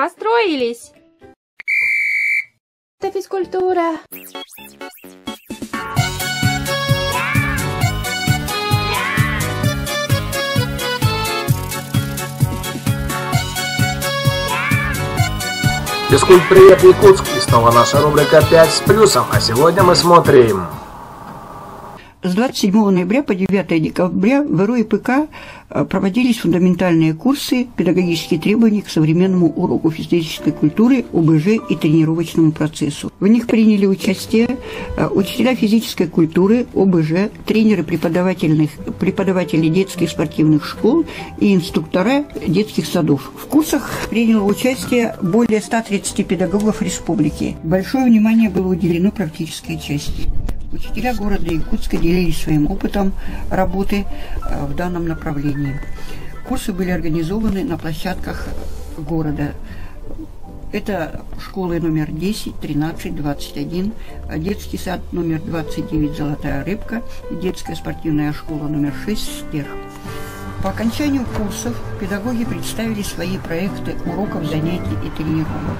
Построились. Это физкультура. Физкульт, привет, Якутск! И снова наша рубрика «5 с плюсом». А сегодня мы смотрим... С 27 ноября по 9 декабря в РУИПК проводились фундаментальные курсы «Педагогические требования к современному уроку физической культуры, ОБЖ и тренировочному процессу». В них приняли участие учителя физической культуры, ОБЖ, тренеры преподаватели детских спортивных школ и инструктора детских садов. В курсах приняло участие более 130 педагогов республики. Большое внимание было уделено практической части. Учителя города Якутска делились своим опытом работы в данном направлении. Курсы были организованы на площадках города. Это школы номер 10, 13, 21, детский сад номер 29 «Золотая рыбка» и детская спортивная школа номер 6 «Стерх». По окончанию курсов педагоги представили свои проекты уроков, занятий и тренировок.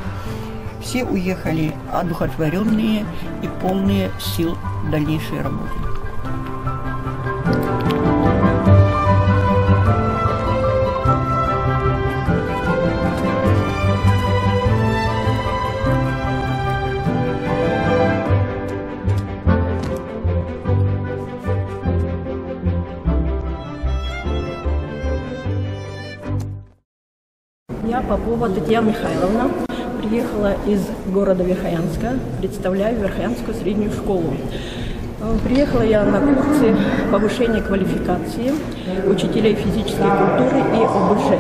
Все уехали одухотворенные и полные сил дальнейшей работы. Я Попова Татьяна Михайловна. Приехала из города Верхоянска, представляю Верхоянскую среднюю школу. Приехала я на курсы повышения квалификации учителей физической культуры и ОБЖ.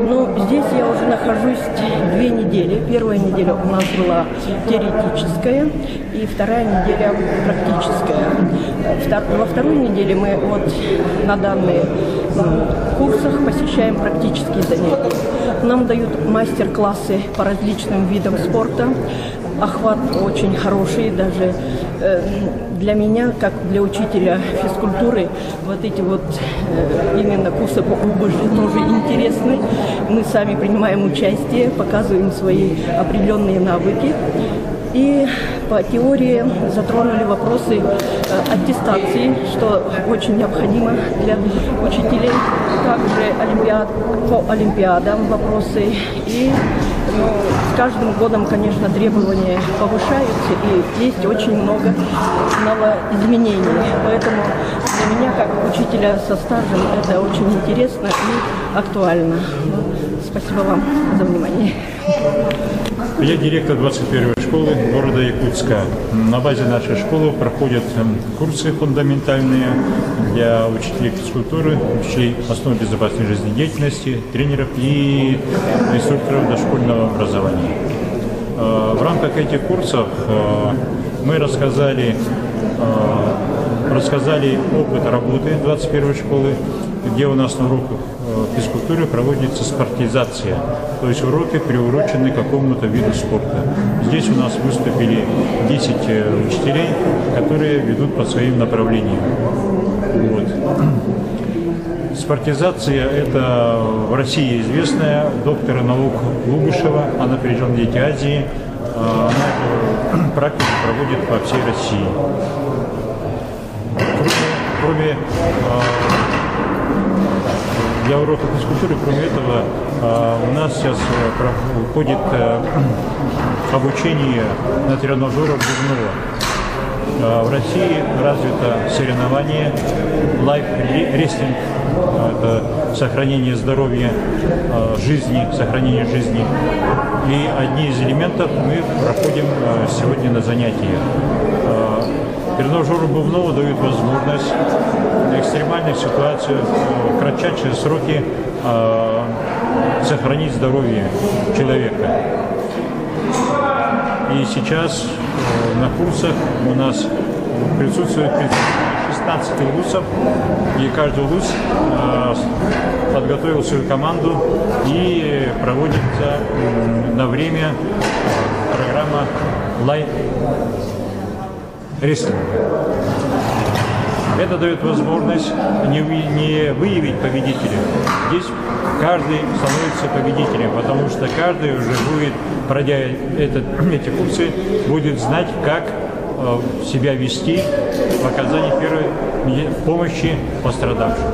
Но здесь я уже нахожусь 2 недели. Первая неделя у нас была теоретическая, и вторая неделя практическая. Во второй неделе мы вот на данных курсах посещаем практические занятия. Нам дают мастер-классы по различным видам спорта. Охват очень хороший, даже для меня, как для учителя физкультуры, вот эти вот именно курсы по ОБЖ тоже интересны. Мы сами принимаем участие, показываем свои определенные навыки. И по теории затронули вопросы аттестации, что очень необходимо для учителей. Также по олимпиадам вопросы. И с каждым годом, конечно, требования повышаются, и есть очень много новоизменений. Поэтому для меня, как учителя со стажем, это очень интересно и актуально. Спасибо вам за внимание. Я директор 21-й школы города Якутска. На базе нашей школы проходят курсы фундаментальные для учителей физкультуры, учителей основ безопасной жизнедеятельности, тренеров и инструкторов дошкольного образования. В рамках этих курсов мы рассказали опыт работы 21-й школы, где у нас на уроках физкультуры проводится спортизация, то есть уроки приурочены к какому-то виду спорта. Здесь у нас выступили 10 учителей, которые ведут по своим направлениям. Вот. Спортизация – это в России известная, доктора наук Лугушева, она приезжала в Дети Азии, она эту практику проводит по всей России. Кроме для уроков физкультуры, кроме этого, у нас сейчас проходит обучение на тренажерах Бубнова. В России развито соревнование лайф-рестлинг, это сохранение здоровья, сохранение жизни. И одни из элементов мы проходим сегодня на занятиях. Тренажеры Бубнова дают возможность в экстремальных ситуациях в кратчайшие сроки сохранить здоровье человека. И сейчас на курсах у нас присутствует 16 вузов, и каждый вуз подготовил свою команду, и проводится на время программа лайф-рестлинга. Это дает возможность не выявить победителя. Здесь каждый становится победителем, потому что каждый уже будет, пройдя эти курсы, будет знать, как себя вести в оказании первой помощи пострадавшим.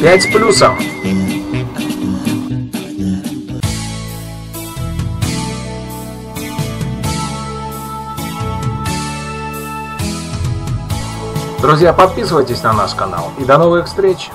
Пять с плюсом. Друзья, подписывайтесь на наш канал и до новых встреч!